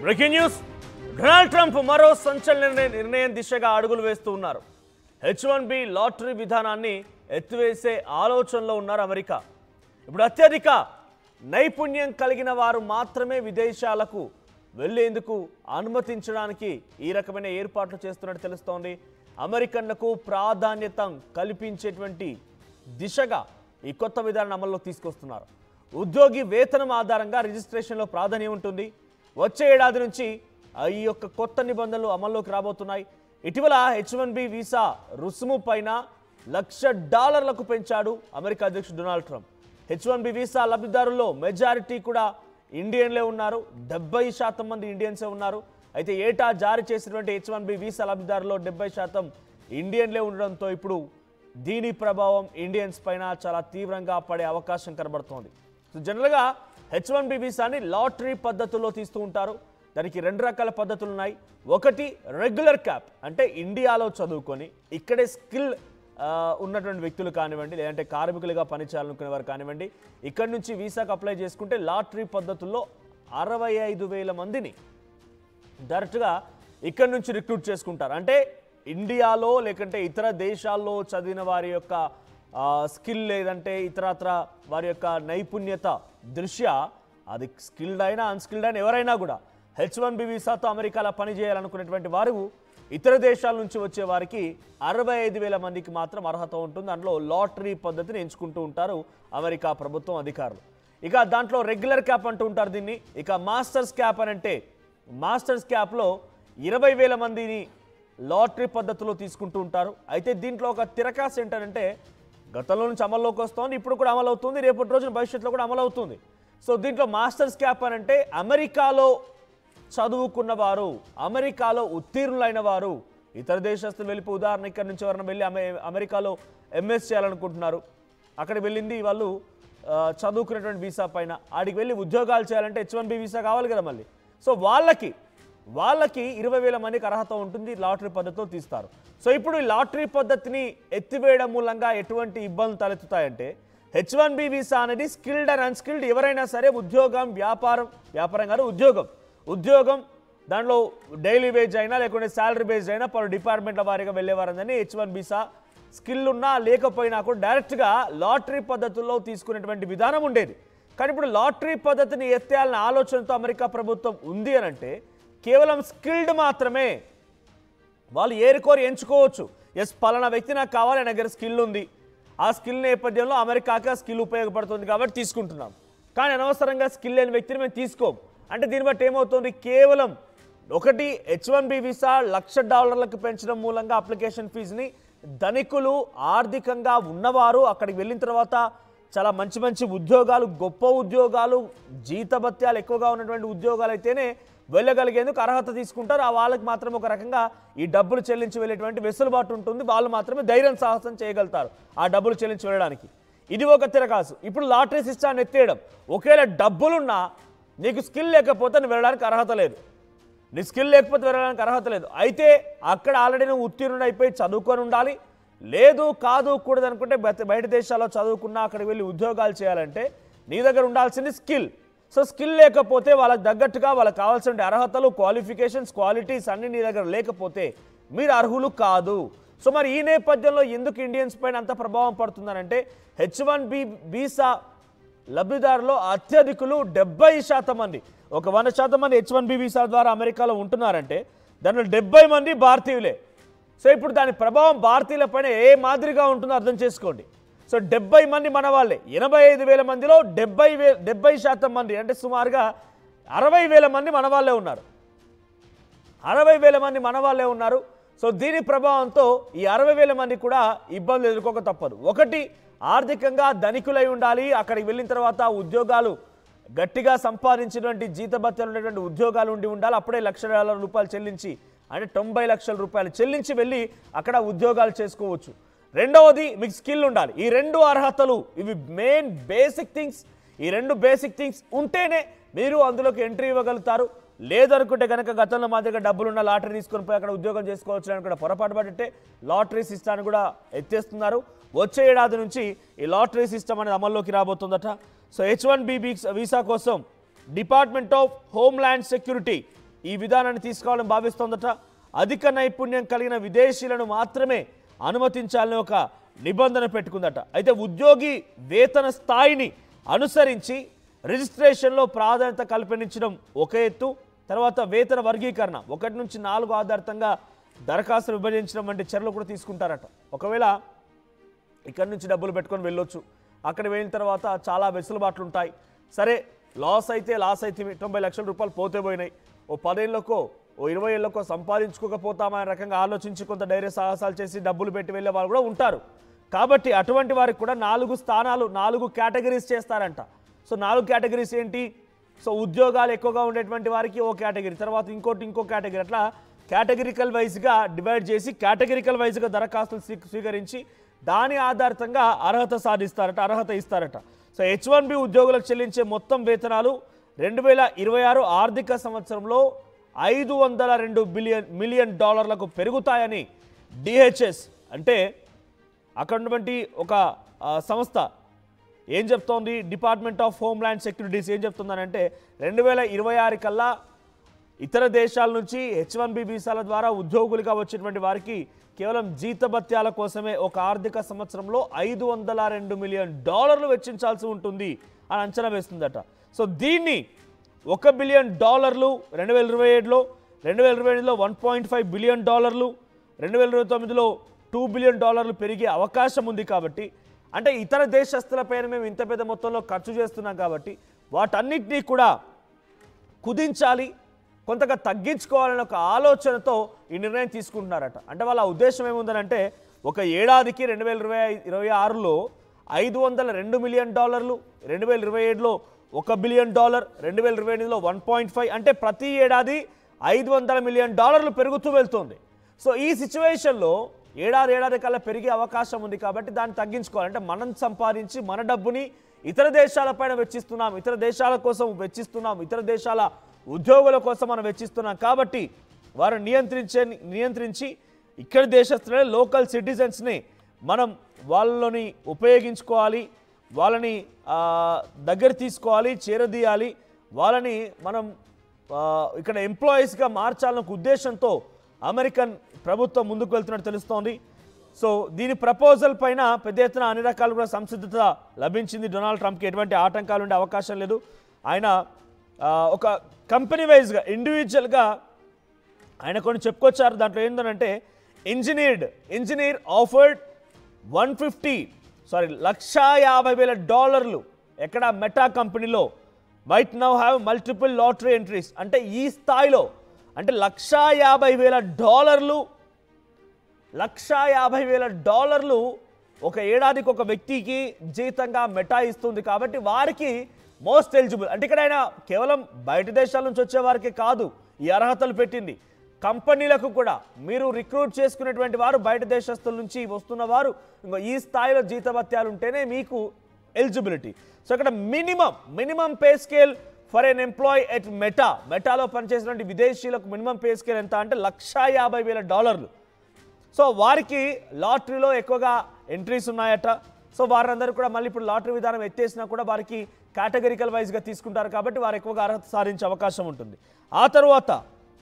Breaking news Donald Trump మరో సంచలన నిర్ణయం దిశగా అడుగులు వేస్తూ ఉన్నారు. H1B లాటరీ విధానాన్ని ఎత్తివేసే ఆలోచనలో ఉన్నారు అమెరికా. ఇప్పుడు అత్యధిక నైపుణ్యం కలిగిన వారు మాత్రమే విదేశాలకు వెళ్లేందుకు అనుమతించడానికి ఈ రకమైన ఏర్పాట్లు చేస్తున్నట్టు తెలుస్తోంది. అమెరికన్లకు ప్రాధాన్యత కల్పించేటువంటి దిశగా ఈ కొత్త విధానాన్ని అమల్లోకి తీసుకొస్తున్నారు. ఉద్యోగి వేతనం ఆధారంగా రిజిస్ట్రేషన్లో ప్రాధాన్యం ఉంటుంది. వచ్చే ఏడాది నుంచి ఈ యొక్క కొత్త నిబంధనలు అమల్లోకి రాబోతున్నాయి. ఇటీవల H1B వీసా రుసుము పైన $1,00,000 పెంచాడు అమెరికా అధ్యక్షుడు డొనాల్డ్ ట్రంప్. H1B వీసా లబ్ధిదారుల్లో మెజారిటీ కూడా ఇండియన్లే ఉన్నారు. 70% మంది ఇండియన్సే ఉన్నారు. అయితే ఏటా జారీ చేసినటువంటి H1B వీసా లబ్ధిదారుల్లో 70% ఇండియన్లే ఉండడంతో ఇప్పుడు దీని ప్రభావం ఇండియన్స్ పైన చాలా తీవ్రంగా పడే అవకాశం కనబడుతోంది. సో జనరల్గా H1B వీసాని లాటరీ పద్ధతుల్లో తీస్తూ ఉంటారు. దానికి 2 రకాల పద్ధతులు ఉన్నాయి. ఒకటి రెగ్యులర్ క్యాప్, అంటే ఇండియాలో చదువుకొని ఇక్కడే స్కిల్ ఉన్నటువంటి వ్యక్తులు కానివ్వండి, లేదంటే కార్మికులుగా పనిచేయాలనుకునే వారు కానివ్వండి, ఇక్కడి నుంచి వీసాకు అప్లై చేసుకుంటే లాటరీ పద్ధతుల్లో 65,000 మందిని డైరెక్ట్గా ఇక్కడి నుంచి రిక్రూట్ చేసుకుంటారు. అంటే ఇండియాలో లేకంటే ఇతర దేశాల్లో చదివిన వారి యొక్క స్కిల్ లేదంటే ఇతరత్ర వారి యొక్క నైపుణ్యత దృష్ట్యా అది స్కిల్డ్ అయినా అన్స్కిల్డ్ అయినా ఎవరైనా కూడా H1B వీసాతో అమెరికాలో పనిచేయాలనుకునేటువంటి వారు ఇతర దేశాల నుంచి వచ్చే వారికి 65,000 మందికి మాత్రం అర్హత ఉంటుంది. అందులో లాటరీ పద్ధతిని ఎంచుకుంటూ ఉంటారు అమెరికా ప్రభుత్వం అధికారులు. ఇక దాంట్లో రెగ్యులర్ క్యాప్ అంటూ ఉంటారు దీన్ని. ఇక మాస్టర్స్ క్యాప్ అని అంటే మాస్టర్స్ క్యాప్లో 20,000 మందిని లాటరీ పద్ధతిలో తీసుకుంటూ ఉంటారు. అయితే దీంట్లో ఒక తిరకాసు ఏంటంటే గతంలో నుంచి అమల్లోకి వస్తుంది, ఇప్పుడు కూడా అమలు అవుతుంది, రేపటి రోజున భవిష్యత్తులో కూడా అమలు అవుతుంది. సో దీంట్లో మాస్టర్స్ క్యాప్ అని అంటే అమెరికాలో చదువుకున్న వారు, అమెరికాలో ఉత్తీర్ణులైన వారు, ఇతర దేశస్తులు వెళ్ళి ఉదాహరణ ఇక్కడ నుంచి ఎవరైనా వెళ్ళి అమెరికాలో MS చేయాలనుకుంటున్నారు, అక్కడ వెళ్ళింది వాళ్ళు చదువుకునేటువంటి వీసా పైన, ఆడికి వెళ్ళి ఉద్యోగాలు చేయాలంటే H1B వీసా కావాలి కదా మళ్ళీ. సో వాళ్ళకి 20,000 మందికి అర్హత ఉంటుంది, లాటరీ పద్ధతితో తీస్తారు. సో ఇప్పుడు ఈ లాటరీ పద్ధతిని ఎత్తివేయడం మూలంగా ఎటువంటి ఇబ్బందులు తలెత్తుతాయంటే H1B వీసా అనేది స్కిల్డ్ అండ్ అన్స్కిల్డ్ ఎవరైనా సరే ఉద్యోగం, వ్యాపారం కాదు ఉద్యోగం దాంట్లో డైలీ వేజ్ అయినా లేకుంటే శాలరీ బేస్డ్ అయినా పలు డిపార్ట్మెంట్ల వారీగా వెళ్ళేవారని H1B వీసా స్కిల్ ఉన్నా లేకపోయినా కూడా డైరెక్ట్గా లాటరీ పద్ధతుల్లో తీసుకునేటువంటి విధానం ఉండేది. కానీ ఇప్పుడు లాటరీ పద్ధతిని ఎత్తేయాలన్న ఆలోచనతో అమెరికా ప్రభుత్వం ఉంది అని అంటే కేవలం స్కిల్డ్ మాత్రమే వాళ్ళు ఏరుకోరి ఎంచుకోవచ్చు. పలానా వ్యక్తి నాకు కావాలి, నా దగ్గర స్కిల్ ఉంది, ఆ స్కిల్ నేపథ్యంలో అమెరికాకి ఆ స్కిల్ ఉపయోగపడుతుంది కాబట్టి తీసుకుంటున్నాం. కానీ అనవసరంగా స్కిల్ లేని వ్యక్తిని మేము తీసుకోం అంటే దీన్ని బట్టి ఏమవుతుంది, కేవలం ఒకటి H1B వీసా $1,00,000 పెంచడం మూలంగా అప్లికేషన్ ఫీజుని ధనికులు, ఆర్థికంగా ఉన్నవారు అక్కడికి వెళ్ళిన తర్వాత చాలా మంచి ఉద్యోగాలు, గొప్ప ఉద్యోగాలు, జీతభత్యాలు ఎక్కువగా ఉన్నటువంటి ఉద్యోగాలు అయితేనే వెళ్ళగలిగేందుకు అర్హత తీసుకుంటారు. ఆ వాళ్ళకి మాత్రం ఒక రకంగా ఈ డబ్బులు చెల్లించి వెళ్ళేటువంటి వెసులుబాటు ఉంటుంది. వాళ్ళు మాత్రమే ధైర్యం సాహసం చేయగలుగుతారు ఆ డబ్బులు చెల్లించి వెళ్ళడానికి. ఇది ఒక తిరకాసు. ఇప్పుడు లాటరీ సిస్టాన్ని ఎత్తేయడం, ఒకవేళ డబ్బులున్నా నీకు స్కిల్ లేకపోతే నువ్వు వెళ్ళడానికి అర్హత లేదు, నీ స్కిల్ లేకపోతే వెళ్ళడానికి అర్హత లేదు. అయితే అక్కడ ఆల్రెడీ నువ్వు ఉత్తీర్ణుడు అయిపోయి చదువుకొని ఉండాలి, లేదు కాదు కూడదు అనుకుంటే బయట దేశాల్లో చదువుకున్నా అక్కడికి వెళ్ళి ఉద్యోగాలు చేయాలంటే నీ దగ్గర ఉండాల్సింది స్కిల్. సో స్కిల్ లేకపోతే వాళ్ళకి తగ్గట్టుగా వాళ్ళకి కావాల్సిన అర్హతలు, క్వాలిఫికేషన్స్, క్వాలిటీస్ అన్నీ నీ దగ్గర లేకపోతే మీరు అర్హులు కాదు. సో మరి ఈ నేపథ్యంలో ఎందుకు ఇండియన్స్ పైన అంత ప్రభావం పడుతుందనంటే H1B వీసా లబ్ధిదారులో అత్యధికులు 70% మంది, ఒక 100% మంది H1B వీసా ద్వారా అమెరికాలో ఉంటున్నారంటే దానిలో 70 మంది భారతీయులే. సో ఇప్పుడు దాని ప్రభావం భారతీయుల పైన ఏ మాదిరిగా ఉంటుందో అర్థం చేసుకోండి. సో 70 మంది మన వాళ్ళే, 85,000 మందిలో 70% మంది అంటే సుమారుగా 60,000 మంది మన వాళ్ళే ఉన్నారు. 60,000 మంది మన వాళ్ళే ఉన్నారు. సో దీని ప్రభావంతో ఈ 60,000 మంది కూడా ఇబ్బందులు ఎదుర్కోక తప్పదు. ఒకటి, ఆర్థికంగా ధనికులై ఉండాలి, అక్కడికి వెళ్ళిన తర్వాత ఉద్యోగాలు గట్టిగా సంపాదించినటువంటి జీతభత్యాలు ఉండేటువంటి ఉద్యోగాలు ఉండాలి, అప్పుడే $1,00,000 చెల్లించి అంటే 90 లక్షల రూపాయలు చెల్లించి వెళ్ళి అక్కడ ఉద్యోగాలు చేసుకోవచ్చు. రెండవది మీకు స్కిల్ ఉండాలి. ఈ 2 అర్హతలు ఇవి మెయిన్ బేసిక్ థింగ్స్. ఈ 2 బేసిక్ థింగ్స్ ఉంటేనే మీరు అందులోకి ఎంట్రీ ఇవ్వగలుగుతారు. లేదనుకుంటే కనుక గతంలో మాదిరిగా డబ్బులున్న లాటరీ తీసుకొని పోయి అక్కడ ఉద్యోగం చేసుకోవచ్చు అని కూడా పొరపాటు పడితే లాటరీ సిస్టాన్ని కూడా ఎత్తేస్తున్నారు. వచ్చే ఏడాది నుంచి ఈ లాటరీ సిస్టమ్ అనేది అమల్లోకి రాబోతుందట. సో H1B వీసా కోసం డిపార్ట్మెంట్ ఆఫ్ హోమ్ల్యాండ్ సెక్యూరిటీ ఈ విధానాన్ని తీసుకోవాలని భావిస్తోందట. అధిక నైపుణ్యం కలిగిన విదేశీయులను మాత్రమే అనుమతించాలని ఒక నిబంధన పెట్టుకుందట. అయితే ఉద్యోగి వేతన స్థాయిని అనుసరించి రిజిస్ట్రేషన్లో ప్రాధాన్యత కల్పించడం ఒక ఎత్తు, తర్వాత వేతన వర్గీకరణ 1 నుంచి 4 ఆధారితంగా దరఖాస్తులు విభజించడం వంటి చర్యలు కూడా తీసుకుంటారట. ఒకవేళ ఇక్కడి నుంచి డబ్బులు పెట్టుకొని వెళ్ళొచ్చు, అక్కడ వెళ్ళిన తర్వాత చాలా వెసులుబాట్లు ఉంటాయి. సరే లాస్ అయితే 90 లక్షల రూపాయలు పోతే పోయినాయి, ఓ 10 ఏళ్ళకో ఓ 20 ఏళ్ళకో సంపాదించుకోకపోతామా అనే రకంగా ఆలోచించి కొంత ధైర్య సాహసాలు చేసి డబ్బులు పెట్టి వెళ్ళే వాళ్ళు కూడా ఉంటారు. కాబట్టి అటువంటి వారికి కూడా 4 స్థానాలు 4 కేటగిరీస్ చేస్తారంట. సో 4 కేటగిరీస్ ఏంటి? సో ఉద్యోగాలు ఎక్కువగా ఉండేటువంటి వారికి ఓ కేటగిరీ, తర్వాత ఇంకో కేటగిరీ, అట్లా కేటగిరికల్ వైజ్గా డివైడ్ చేసి కేటగిరికల్ వైజ్గా దరఖాస్తులు స్వీకరించి దాని ఆధారితంగా అర్హత ఇస్తారట. సో H1B ఉద్యోగులకు చెల్లించే మొత్తం వేతనాలు 2026 ఆర్థిక సంవత్సరంలో $502 మిలియన్ పెరుగుతాయని DHS అంటే అక్కడ ఉన్నటువంటి ఒక సంస్థ ఏం చెప్తోంది? డిపార్ట్మెంట్ ఆఫ్ హోమ్ల్యాండ్ సెక్యూరిటీస్ ఏం చెప్తుందనంటే 2026 కల్లా ఇతర దేశాల నుంచి H1B వీసాల ద్వారా ఉద్యోగులుగా వచ్చేటువంటి వారికి కేవలం జీతభత్యాల కోసమే ఒక ఆర్థిక సంవత్సరంలో $502 మిలియన్ వెచ్చించాల్సి ఉంటుంది అని అంచనా వేస్తుందట. సో దీన్ని $1 బిలియన్ 2027లో, 2028లో $1.5 బిలియన్, 2029లో $2 బిలియన్ పెరిగే అవకాశం ఉంది. కాబట్టి అంటే ఇతర దేశస్తులపైన మేము ఇంత పెద్ద మొత్తంలో ఖర్చు చేస్తున్నాం కాబట్టి వాటన్నిటినీ కూడా కుదించాలి, కొంతగా తగ్గించుకోవాలనే ఒక ఆలోచనతో ఈ నిర్ణయం తీసుకుంటున్నారట. అంటే వాళ్ళ ఉద్దేశం ఏముందనంటే ఒక ఏడాదికి 2026లో $502 మిలియన్, 2027లో $1 బిలియన్, 2028లో 1.5, అంటే ప్రతి ఏడాది $500 మిలియన్ పెరుగుతూ వెళ్తుంది. సో ఈ సిచ్యువేషన్లో ఏడాది కల్లా పెరిగే అవకాశం ఉంది. కాబట్టి దాన్ని తగ్గించుకోవాలంటే మనం సంపాదించి మన డబ్బుని ఇతర దేశాలపైన వెచ్చిస్తున్నాం, ఇతర దేశాల కోసం వెచ్చిస్తున్నాం, ఇతర దేశాల ఉద్యోగుల కోసం మనం వెచ్చిస్తున్నాం. కాబట్టి వారు నియంత్రించి ఇక్కడి దేశస్తులే లోకల్ సిటిజన్స్ని మనం వాళ్ళని ఉపయోగించుకోవాలి, వాళ్ళని దగ్గర తీసుకోవాలి, చేరదీయాలి, వాళ్ళని మనం ఇక్కడ ఎంప్లాయీస్గా మార్చాలన్న ఉద్దేశంతో అమెరికన్ ప్రభుత్వం ముందుకు వెళ్తున్నట్టు తెలుస్తోంది. సో దీని ప్రపోజల్ పైన పెద్ద ఎత్తున అన్ని రకాలు కూడా సంసిద్ధత లభించింది. డొనాల్డ్ ట్రంప్కి ఎటువంటి ఆటంకాలు ఉండే అవకాశం లేదు. ఆయన ఒక కంపెనీ వైజ్గా ఇండివిజువల్గా ఆయన కొన్ని చెప్పుకొచ్చారు. దాంట్లో ఏంటంటే ఇంజనీర్ ఆఫర్డ్ $150,000 ఎక్కడ మెటా కంపెనీలో might now have multiple lottery entries, అంటే ఈ స్థాయిలో అంటే $150,000 ఒక ఏడాదికి ఒక వ్యక్తికి జీతంగా మెటా ఇస్తుంది. కాబట్టి వారికి మోస్ట్ ఎలిజిబుల్, అంటే ఇక్కడ ఆయన కేవలం బయట దేశాల నుంచి వచ్చే వారికి కాదు ఈ అర్హతలు పెట్టింది, కంపెనీలకు కూడా. మీరు రిక్రూట్ చేసుకునేటువంటి వారు బయట దేశస్తుల నుంచి వస్తున్న వారు ఈ స్థాయిలో జీతభత్యాలు ఉంటేనే మీకు ఎలిజిబిలిటీ. సో ఇక్కడ minimum pay scale for an employee at మెటాలో పనిచేసినటువంటి విదేశీయులకు మినిమం పే స్కేల్ ఎంత అంటే $150,000. సో వారికి లాటరీలో ఎక్కువగా ఎంట్రీస్ ఉన్నాయట. సో వారందరూ కూడా మళ్ళీ ఇప్పుడు లాటరీ విధానం ఎత్తేసినా కూడా వారికి కేటగిరికల్ వైజ్గా తీసుకుంటారు కాబట్టి వారు ఎక్కువగా అర్హత సాధించే అవకాశం ఉంటుంది. ఆ తర్వాత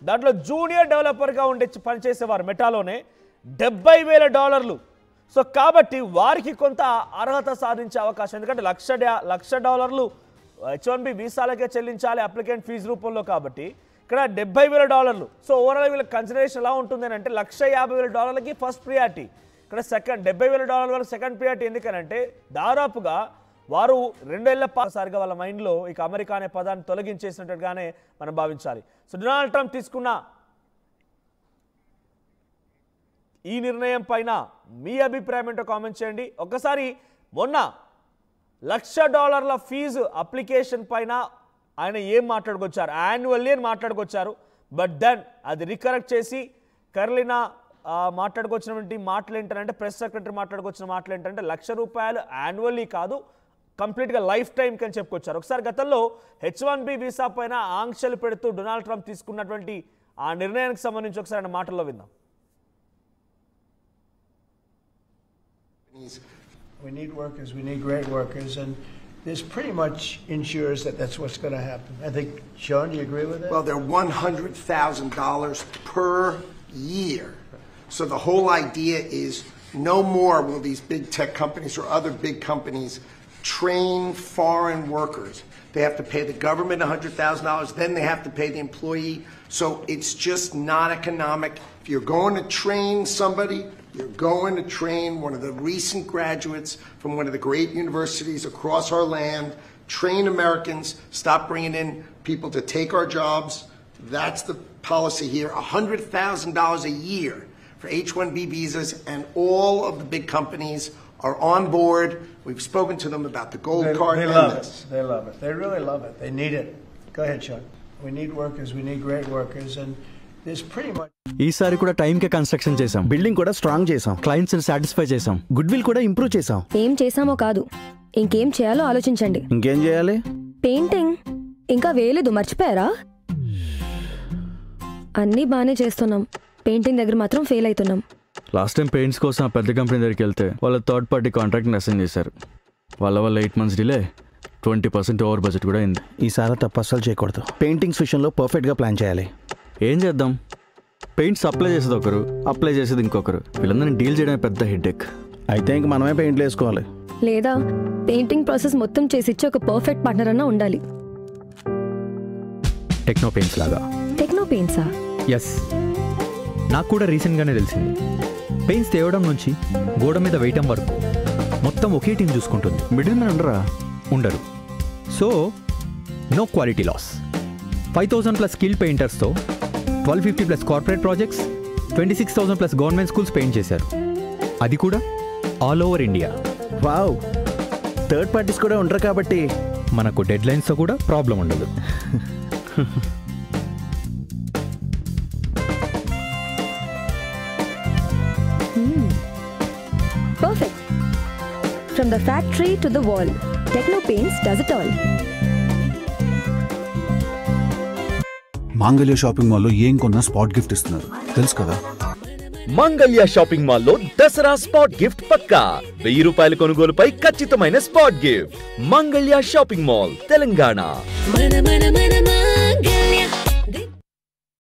దాంట్లో జూనియర్ డెవలపర్గా పనిచేసేవారు మెటాలోనే $70,000. సో కాబట్టి వారికి కొంత అర్హత సాధించే అవకాశం, ఎందుకంటే $1,00,000 H1B వీసాలకే చెల్లించాలి అప్లికెంట్ ఫీజు రూపంలో. కాబట్టి ఇక్కడ $70,000. సో ఓవరాల్ వీళ్ళకి కన్సిడరేషన్ ఎలా ఉంటుంది అంటే $150,000కి ఫస్ట్ ప్రియారిటీ, ఇక్కడ $70,000 వరకు సెకండ్ ప్రియారిటీ. ఎందుకనంటే దాదాపుగా వారు 2 ఏళ్ల పాసారిగా వాళ్ళ మైండ్లో ఇక అమెరికా అనే పదాన్ని తొలగించేసినట్టుగానే మనం భావించాలి. సో డొనాల్డ్ ట్రంప్ తీసుకున్న ఈ నిర్ణయం పైన మీ అభిప్రాయం ఏంటో కామెంట్ చేయండి. ఒక్కసారి మొన్న $1,00,000 ఫీజు అప్లికేషన్ పైన ఆయన ఏం మాట్లాడుకొచ్చారు, యాన్యువల్లీ అని మాట్లాడుకొచ్చారు. బట్ దెన్ అది రికరెక్ట్ చేసి కర్లినా మాట్లాడుకొచ్చినటువంటి మాటలు ఏంటంటే, ప్రెస్ సెక్రటరీ మాట్లాడుకొచ్చిన మాటలు ఏంటంటే $1,00,000 యాన్యువల్లీ కాదు, కంప్లీట్గా లైఫ్ టైంకి అని చెప్పుకొచ్చారు. ఒకసారి గతంలో H1B వీసా పైన ఆంక్షలు పెడుతూ డొనాల్డ్ ట్రంప్ తీసుకున్నటువంటి ఆ నిర్ణయానికి సంబంధించి ఒకసారి ఆయన మాటల్లో విందాం. We need workers, we need great workers, and this pretty much ensures that that's what's going to happen. I think, Sean, do you agree with that? Well, they're $100,000 per year. So the whole idea is no more will these big tech companies or other big companies train foreign workers. They have to pay the government $100,000, then they have to pay the employee. So it's just not economic. If you're going to train somebody, you're going to train one of the recent graduates from one of the great universities across our land, train Americans, stop bringing in people to take our jobs. That's the policy here, $100,000 a year for H-1B visas, and all of the big companies are on board. We've spoken to them about the gold card. They love it. They love it. They really love it. They need it. Go ahead, Sean. We need workers. We need great workers. And there's pretty much... ఈసారి కూడా టైంకే construction చేసాం, building కూడా strong చేసాం, clients ని satisfy చేసాం, good will కూడా improve చేసాం. ఏం చేసామో కాదు, ఇంకేం చేయాలో ఆలోచించండి. ఇంకేం చేయాలి? పెయింటింగ్ ఇంకా వేయలేదు, మర్చిపోయారా? అన్నీ బాగానే చేస్తున్నాం, పెయింటింగ్ దగ్గర మాత్రం ఫెయిల్ అవుతున్నాం. లాస్ట్ టైం పెయింట్స్ కోసం పెద్ద కంపెనీ దగ్గరికి వెళ్తే వాళ్ళ థర్డ్ పార్టీ కాంట్రాక్ట్ని అసైన్ చేశారు. వాళ్ళ 8 months డిలే, 20% ఓవర్ బడ్జెట్ కూడా అయింది. ఈసారి తప్పు అస్సలు చేయకూడదు. పెయింటింగ్స్ విషయంలో పర్ఫెక్ట్గా ప్లాన్ చేయాలి. ఏం చేద్దాం? పెయింట్స్ అప్లై చేసేది ఒకరు, అప్లై చేసేది ఇంకొకరు. వీళ్ళందరినీ డీల్ చేయడమే పెద్ద హెడ్ఏక్. అయితే ఇంక మనమే పెయింట్లు వేసుకోవాలి. లేదా పెయింటింగ్ ప్రాసెస్ మొత్తం చేసిచ్చే ఒక పర్ఫెక్ట్ పార్ట్నర్ అన్నా ఉండాలి. టెక్నో పెయింట్స్ లాగా. టెక్నో పెయింట్సా? ఎస్, నాకు కూడా రీసెంట్గానే తెలిసింది. పెయింట్స్ తేవడం నుంచి గోడ మీద వేయటం వరకు మొత్తం ఒకే టీం చూసుకుంటుంది. మిడిల్ మ్యాన్ ఉండరు. So no quality loss. 5,000+ skill పెయింటర్స్తో 1,250+ corporate projects, 26,000+ government schools paint చేశారు. అది కూడా all over India. Wow, third parties కూడా ఉండరు కాబట్టి మనకు డెడ్ లైన్స్తో కూడా ప్రాబ్లం ఉండదు. Perfect. From the factory to the wall, Techno Paints does it all. మాంగళ్య షాపింగ్ మాల్లో ఏం కొన్నా స్పాట్ గిఫ్ట్ ఇస్తున్నారు, తెలుసు కదా? మంగళ్య షాపింగ్ మాల్లో దసరా స్పాట్ గిఫ్ట్ పక్కా. 1000 రూపాయల కొనుగోలుపై ఖచ్చితమైన spot gift. Mangalya shopping mall, Telangana.